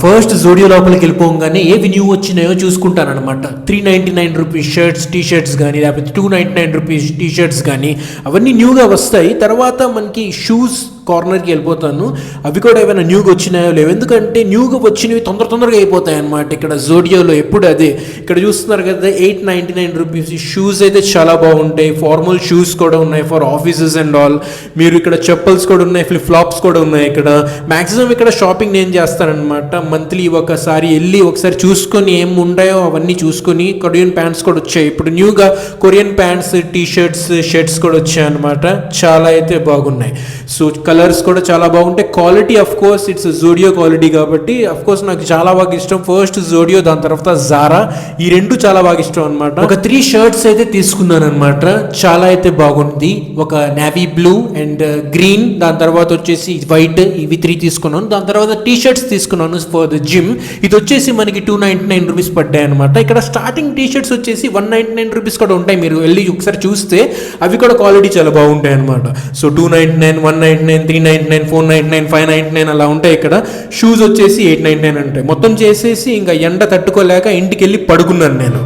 First Zudio లోపలికి వెళ్ళిపోగానే ఏవి న్యూ వచ్చినాయో చూసుకుంటానమాట. 399 రూపీస్ షర్ట్స్, టీ షర్ట్స్ కానీ, లేకపోతే 299 రూపీస్ టీ షర్ట్స్ కానీ అవన్నీ న్యూగా వస్తాయి. తర్వాత మనకి షూస్ కార్నర్కి వెళ్ళిపోతాను. అవి కూడా ఏమైనా న్యూగా వచ్చినాయో లేవు, ఎందుకంటే న్యూగా వచ్చినవి తొందరగా అయిపోతాయి అనమాట. ఇక్కడ జోడియోలో ఎప్పుడు అదే. ఇక్కడ చూస్తున్నారు కదా 899 రూపీస్ షూస్ అయితే చాలా బాగుంటాయి. ఫార్మల్ షూస్ కూడా ఉన్నాయి ఫర్ ఆఫీసెస్ అండ్ ఆల్. మీరు ఇక్కడ చెప్పల్స్ కూడా ఉన్నాయి, ఫ్లిప్ ఫ్లాప్స్ కూడా ఉన్నాయి. ఇక్కడ మ్యాక్సిమం ఇక్కడ షాపింగ్ నేను చేస్తానమాట. మంత్లీ ఒకసారి వెళ్ళి ఒకసారి చూసుకొని ఏం ఉంటాయో అవన్నీ చూసుకొని. కొరియన్ ప్యాంట్స్ కూడా వచ్చాయి ఇప్పుడు న్యూగా. Korean pants, T shirts, shirts కూడా వచ్చాయి అనమాట. చాలా అయితే బాగున్నాయి. సో కలర్స్ కూడా చాలా బాగుంటాయి. Quality of course it's Zudio quality కాబట్టి ఆఫ్ కోర్స్ నాకు చాలా బాగా ఇష్టం. ఫస్ట్ జోడియో, దాని తర్వాత జారా, ఈ రెండు చాలా బాగా ఇష్టం అనమాట. ఒక 3 షర్ట్స్ అయితే తీసుకున్నాను అనమాట. చాలా అయితే బాగుంది. ఒక నేవీ బ్లూ అండ్ గ్రీన్, దాని తర్వాత వచ్చేసి వైట్, ఇవి 3 తీసుకున్నాను. దాని తర్వాత టీ షర్ట్స్ తీసుకున్నాను ఫర్ ద జిమ్. ఇది వచ్చేసి మనకి 299 రూపీస్ పడ్డాయి అనమాట. ఇక్కడ స్టార్టింగ్ టీ షర్ట్స్ వచ్చేసి 199 రూపీస్ కూడా ఉంటాయి. మీరు వెళ్ళి ఒకసారి చూస్తే అవి కూడా క్వాలిటీ చాలా బాగుంటాయి అనమాట. సో 299, 199, 399, 499, 599 అలా ఉంటాయి. ఇక్కడ షూస్ వచ్చేసి 899 ఉంటాయి. మొత్తం చేసేసి ఇంకా ఎండ తట్టుకోలేక ఇంటికి వెళ్ళి పడుకున్నాను నేను.